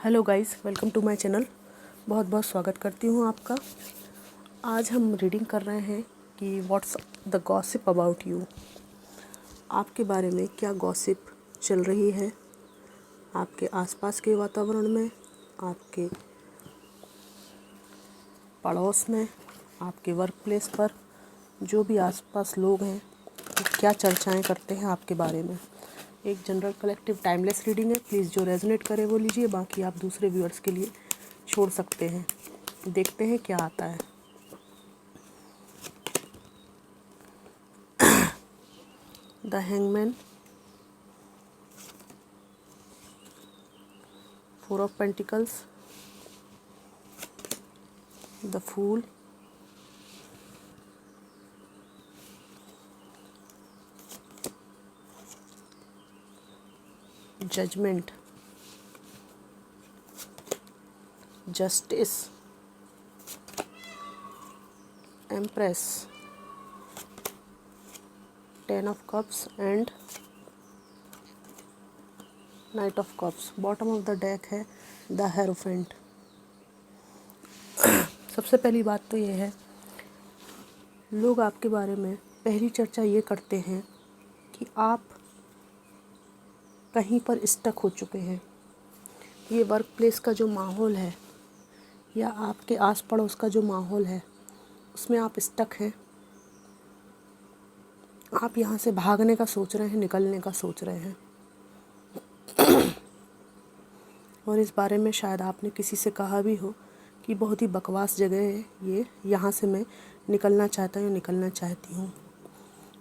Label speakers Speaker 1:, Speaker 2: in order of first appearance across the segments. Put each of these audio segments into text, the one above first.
Speaker 1: Hello guys, welcome to my channel. बहुत बहुत स्वागत करती हूँ आपका। आज हम रीडिंग कर रहे हैं कि what's the gossip about you. आपके बारे में क्या गॉसिप चल रही है, आपके आसपास के वातावरण में, आपके पड़ोस में, आपके वर्क प्लेस पर, जो भी आसपास लोग हैं वो क्या चर्चाएं करते हैं आपके बारे में। एक जनरल कलेक्टिव टाइमलेस रीडिंग है। प्लीज़ जो रेजोनेट करे वो लीजिए, बाकी आप दूसरे व्यूअर्स के लिए छोड़ सकते हैं। देखते हैं क्या आता है। The hangman, 4 of pentacles, the fool, judgement, justice, empress, 10 of cups and knight of cups. Bottom of the deck है द हेरोफेंट। सबसे पहली बात तो ये है, लोग आपके बारे में पहली चर्चा ये करते हैं कि आप कहीं पर स्टक हो चुके हैं। ये वर्क प्लेस का जो माहौल है या आपके आस पड़ोस का जो माहौल है उसमें आप स्टक हैं। आप यहाँ से भागने का सोच रहे हैं, निकलने का सोच रहे हैं। और इस बारे में शायद आपने किसी से कहा भी हो कि बहुत ही बकवास जगह है ये, यहाँ से मैं निकलना चाहता हूँ, निकलना चाहती हूँ।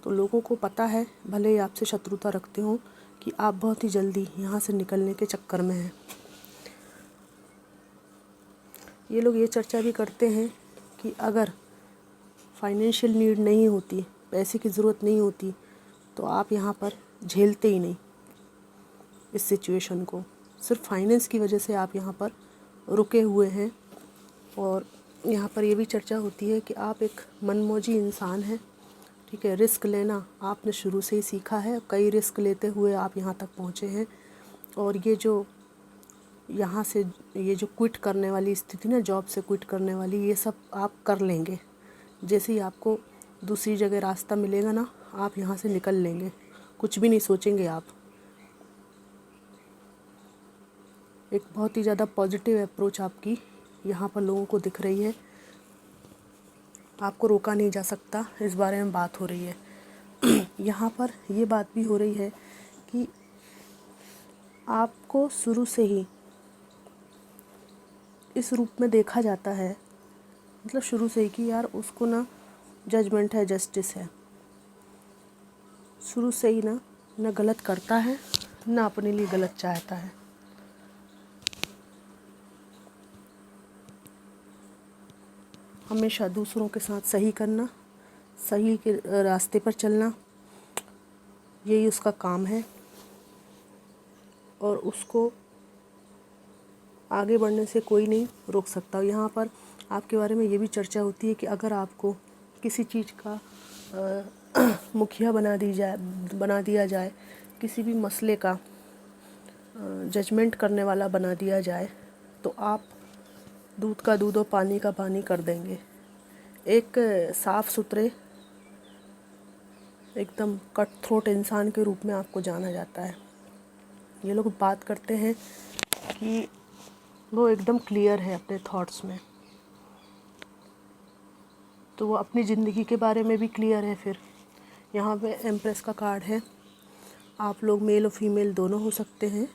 Speaker 1: तो लोगों को पता है, भले ही आपसे शत्रुता रखते हो, कि आप बहुत ही जल्दी यहाँ से निकलने के चक्कर में हैं। ये लोग ये चर्चा भी करते हैं कि अगर फाइनेंशियल नीड नहीं होती, पैसे की ज़रूरत नहीं होती, तो आप यहाँ पर झेलते ही नहीं इस सिचुएशन को। सिर्फ फाइनेंस की वजह से आप यहाँ पर रुके हुए हैं। और यहाँ पर ये भी चर्चा होती है कि आप एक मनमौजी इंसान हैं। ठीक है, रिस्क लेना आपने शुरू से ही सीखा है। कई रिस्क लेते हुए आप यहाँ तक पहुँचे हैं। और ये जो यहाँ से ये जो क्विट करने वाली स्थिति ना, जॉब से क्विट करने वाली, ये सब आप कर लेंगे। जैसे ही आपको दूसरी जगह रास्ता मिलेगा ना, आप यहाँ से निकल लेंगे, कुछ भी नहीं सोचेंगे आप। एक बहुत ही ज़्यादा पॉजिटिव अप्रोच आपकी यहाँ पर लोगों को दिख रही है। आपको रोका नहीं जा सकता, इस बारे में बात हो रही है। यहाँ पर ये बात भी हो रही है कि आपको शुरू से ही इस रूप में देखा जाता है, मतलब शुरू से ही, कि यार उसको ना जजमेंट है, जस्टिस है। शुरू से ही ना गलत करता है, ना अपने लिए गलत चाहता है। हमेशा दूसरों के साथ सही करना, सही के रास्ते पर चलना, यही उसका काम है। और उसको आगे बढ़ने से कोई नहीं रोक सकता। यहाँ पर आपके बारे में ये भी चर्चा होती है कि अगर आपको किसी चीज़ का मुखिया बना दिया जाए, किसी भी मसले का जजमेंट करने वाला बना दिया जाए, तो आप दूध का दूध और पानी का पानी कर देंगे। एक साफ़ सुथरे, एकदम कट थ्रोट इंसान के रूप में आपको जाना जाता है। ये लोग बात करते हैं कि वो एकदम क्लियर है अपने थॉट्स में, तो वो अपनी ज़िंदगी के बारे में भी क्लियर है। फिर यहाँ पे एम्प्रेस का कार्ड है। आप लोग मेल और फीमेल दोनों हो सकते हैं,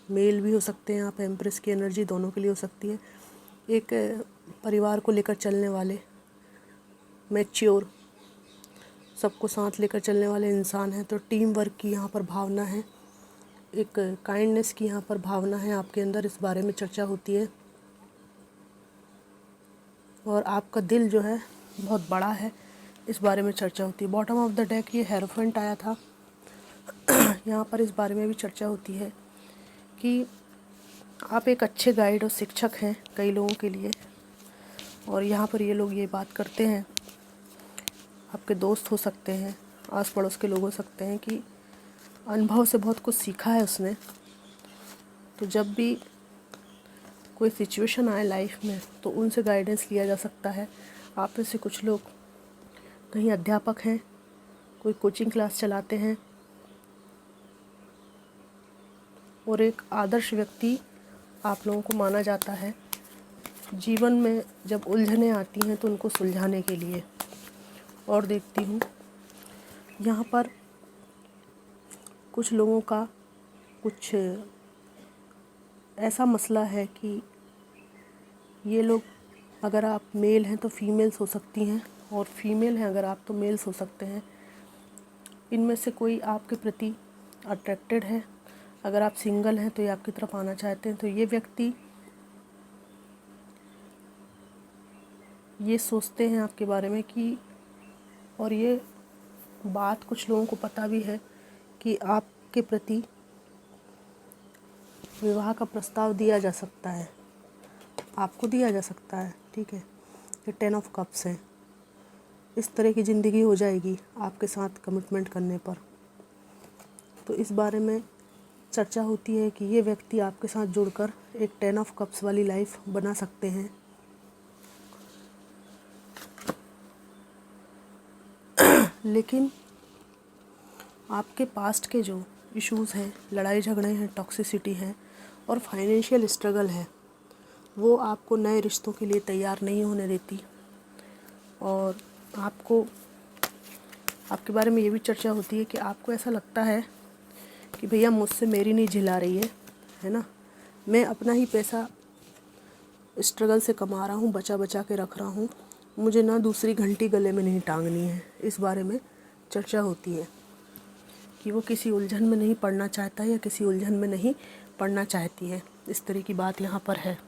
Speaker 1: मेल भी हो सकते हैं आप। एम्प्रेस की एनर्जी दोनों के लिए हो सकती है। एक परिवार को लेकर चलने वाले, मैच्योर, सबको साथ लेकर चलने वाले इंसान हैं। तो टीम वर्क की यहाँ पर भावना है, एक काइंडनेस की यहाँ पर भावना है आपके अंदर, इस बारे में चर्चा होती है। और आपका दिल जो है बहुत बड़ा है, इस बारे में चर्चा होती है। बॉटम ऑफ द डेक ये हेरोफेंट आया था। यहाँ पर इस बारे में भी चर्चा होती है कि आप एक अच्छे गाइड और शिक्षक हैं कई लोगों के लिए। और यहाँ पर ये लोग ये बात करते हैं, आपके दोस्त हो सकते हैं, आस पड़ोस के लोग हो सकते हैं, कि अनुभव से बहुत कुछ सीखा है उसने। तो जब भी कोई सिचुएशन आए लाइफ में तो उनसे गाइडेंस लिया जा सकता है। आप में से कुछ लोग कहीं अध्यापक हैं, कोई कोचिंग क्लास चलाते हैं और एक आदर्श व्यक्ति आप लोगों को माना जाता है जीवन में जब उलझनें आती हैं तो उनको सुलझाने के लिए। और देखती हूँ यहाँ पर कुछ लोगों का कुछ ऐसा मसला है कि ये लोग, अगर आप मेल हैं तो फीमेल्स हो सकती हैं, और फीमेल हैं अगर आप तो मेल्स हो सकते हैं। इनमें से कोई आपके प्रति अट्रैक्टेड है। अगर आप सिंगल हैं तो ये आपकी तरफ आना चाहते हैं। तो ये व्यक्ति ये सोचते हैं आपके बारे में कि, और ये बात कुछ लोगों को पता भी है कि आपके प्रति विवाह का प्रस्ताव दिया जा सकता है, आपको दिया जा सकता है। ठीक है, ये 10 ऑफ कप्स है। इस तरह की ज़िंदगी हो जाएगी आपके साथ कमिटमेंट करने पर। तो इस बारे में चर्चा होती है कि ये व्यक्ति आपके साथ जुड़कर एक 10 ऑफ कप्स वाली लाइफ बना सकते हैं। लेकिन आपके पास्ट के जो इश्यूज़ हैं, लड़ाई झगड़े हैं, टॉक्सिसिटी है और फाइनेंशियल स्ट्रगल है, वो आपको नए रिश्तों के लिए तैयार नहीं होने देती। और आपको, आपके बारे में ये भी चर्चा होती है कि आपको ऐसा लगता है कि भैया मुझसे मेरी नहीं झिला रही है ना, मैं अपना ही पैसा स्ट्रगल से कमा रहा हूँ, बचा बचा के रख रहा हूँ, मुझे ना दूसरी घंटी गले में नहीं टांगनी है। इस बारे में चर्चा होती है कि वो किसी उलझन में नहीं पड़ना चाहता या किसी उलझन में नहीं पड़ना चाहती है। इस तरह की बात यहाँ पर है।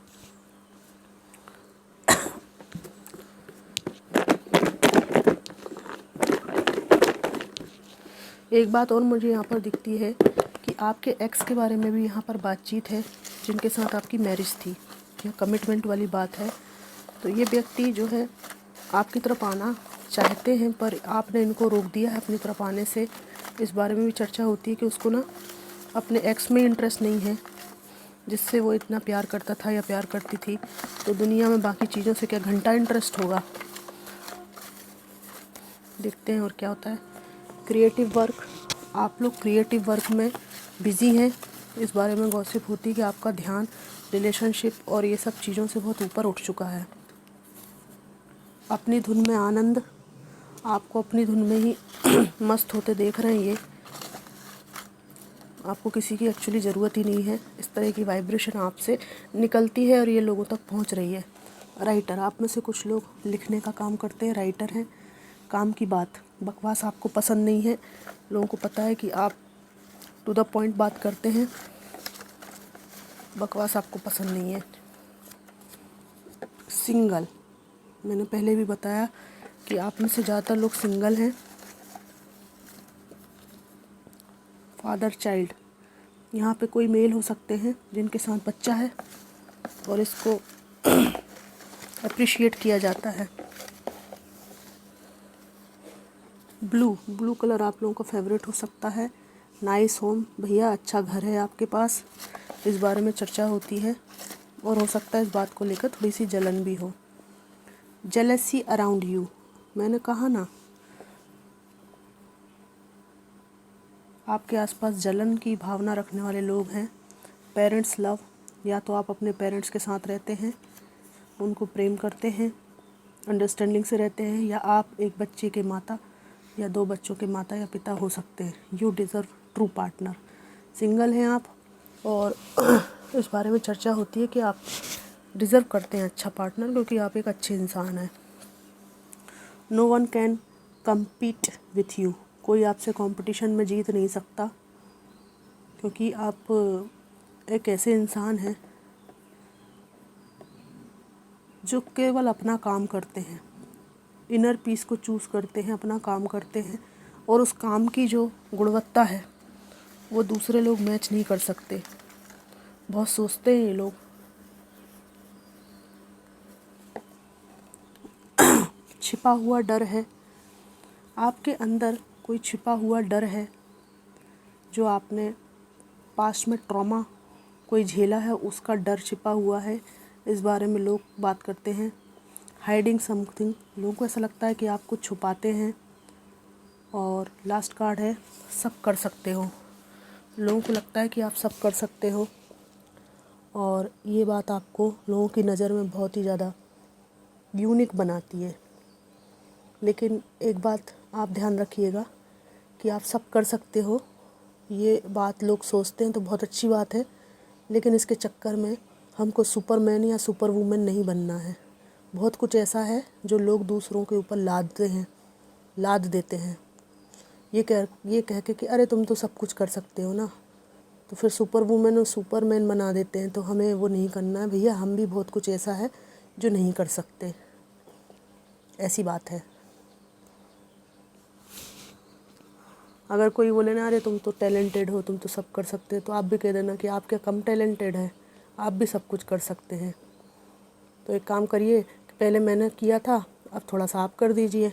Speaker 1: एक बात और मुझे यहाँ पर दिखती है कि आपके एक्स के बारे में भी यहाँ पर बातचीत है, जिनके साथ आपकी मैरिज थी या कमिटमेंट वाली बात है। तो ये व्यक्ति जो है आपकी तरफ आना चाहते हैं, पर आपने इनको रोक दिया है अपनी तरफ आने से। इस बारे में भी चर्चा होती है कि उसको ना अपने एक्स में इंटरेस्ट नहीं है, जिससे वो इतना प्यार करता था या प्यार करती थी। तो दुनिया में बाकी चीज़ों से क्या घंटा इंटरेस्ट होगा। देखते हैं और क्या होता है। क्रिएटिव वर्क, आप लोग क्रिएटिव वर्क में बिज़ी हैं। इस बारे में गॉसिप होती है कि आपका ध्यान रिलेशनशिप और ये सब चीज़ों से बहुत ऊपर उठ चुका है। अपनी धुन में आनंद, आपको अपनी धुन में ही मस्त होते देख रहे हैं। ये आपको किसी की एक्चुअली ज़रूरत ही नहीं है। इस तरह की वाइब्रेशन आपसे निकलती है और ये लोगों तक पहुंच रही है। राइटर, आप में से कुछ लोग लिखने का काम करते हैं, राइटर हैं। काम की बात, बकवास आपको पसंद नहीं है। लोगों को पता है कि आप टू द पॉइंट बात करते हैं, बकवास आपको पसंद नहीं है। सिंगल, मैंने पहले भी बताया कि आप में से ज़्यादातर लोग सिंगल हैं। फादर चाइल्ड, यहाँ पे कोई मेल हो सकते हैं जिनके साथ बच्चा है और इसको अप्रिशिएट किया जाता है। ब्लू कलर आप लोगों का फेवरेट हो सकता है। नाइस होम, भैया अच्छा घर है आपके पास, इस बारे में चर्चा होती है। और हो सकता है इस बात को लेकर थोड़ी सी जलन भी हो। जेलसी अराउंड यू, मैंने कहा ना, आपके आसपास जलन की भावना रखने वाले लोग हैं। पेरेंट्स लव, या तो आप अपने पेरेंट्स के साथ रहते हैं, उनको प्रेम करते हैं, अंडरस्टैंडिंग से रहते हैं, या आप एक बच्चे के माता या 2 बच्चों के माता या पिता हो सकते हैं। You deserve true partner. Single हैं आप और इस बारे में चर्चा होती है कि आप डिज़र्व करते हैं अच्छा पार्टनर, क्योंकि आप एक अच्छे इंसान हैं। No one can compete with you, कोई आपसे कंपटीशन में जीत नहीं सकता, क्योंकि आप एक ऐसे इंसान हैं जो केवल अपना काम करते हैं, इनर पीस को चूज़ करते हैं, अपना काम करते हैं, और उस काम की जो गुणवत्ता है वो दूसरे लोग मैच नहीं कर सकते। बहुत सोचते हैं ये लोग। छिपा हुआ डर है, आपके अंदर कोई छिपा हुआ डर है जो आपने पास्ट में ट्रॉमा कोई झेला है, उसका डर छिपा हुआ है। इस बारे में लोग बात करते हैं। हाइडिंग समथिंग, लोगों को ऐसा लगता है कि आप कुछ छुपाते हैं। और लास्ट कार्ड है सब कर सकते हो, लोगों को लगता है कि आप सब कर सकते हो और ये बात आपको लोगों की नज़र में बहुत ही ज़्यादा यूनिक बनाती है। लेकिन एक बात आप ध्यान रखिएगा कि आप सब कर सकते हो, ये बात लोग सोचते हैं तो बहुत अच्छी बात है, लेकिन इसके चक्कर में हमको सुपरमैन या सुपर वूमेन नहीं बनना है। बहुत कुछ ऐसा है जो लोग दूसरों के ऊपर लाद देते हैं, ये कह के कि अरे तुम तो सब कुछ कर सकते हो ना, तो फिर सुपर वूमेन और सुपरमैन बना देते हैं। तो हमें वो नहीं करना है भैया, हम भी बहुत कुछ ऐसा है जो नहीं कर सकते, ऐसी बात है। अगर कोई बोले ना अरे तुम तो टैलेंटेड हो, तुम तो सब कर सकते हो, तो आप भी कह देना कि आप क्या कम टैलेंटेड है, आप भी सब कुछ कर सकते हैं। तो एक काम करिए कि पहले मैंने किया था, अब थोड़ा सा आप कर दीजिए।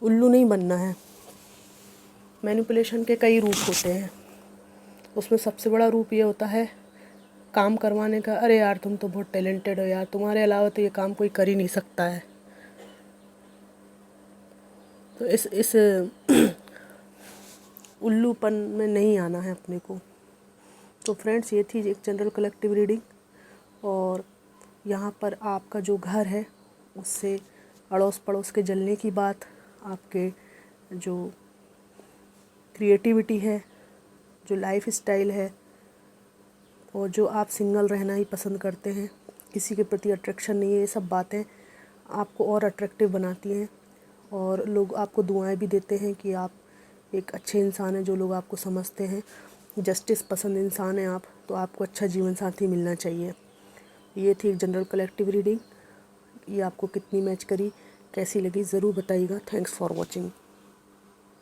Speaker 1: उल्लू नहीं बनना है। मैनिपुलेशन के कई रूप होते हैं, उसमें सबसे बड़ा रूप ये होता है काम करवाने का। अरे यार तुम तो बहुत टैलेंटेड हो यार, तुम्हारे अलावा तो ये काम कोई कर ही नहीं सकता है। तो इस उल्लूपन में नहीं आना है अपने को। तो फ्रेंड्स, ये थी एक जनरल कलेक्टिव रीडिंग, और यहाँ पर आपका जो घर है उससे अड़ोस पड़ोस के जलने की बात, आपके जो क्रिएटिविटी है, जो लाइफ स्टाइल है, और जो आप सिंगल रहना ही पसंद करते हैं, किसी के प्रति अट्रैक्शन नहीं है, ये सब बातें आपको और अट्रैक्टिव बनाती हैं। और लोग आपको दुआएं भी देते हैं कि आप एक अच्छे इंसान हैं, जो लोग आपको समझते हैं, जस्टिस पसंद इंसान हैं आप, तो आपको अच्छा जीवन साथी मिलना चाहिए। ये थी एक जनरल कलेक्टिव रीडिंग। ये आपको कितनी मैच करी, कैसी लगी, ज़रूर बताइएगा। Thanks for watching.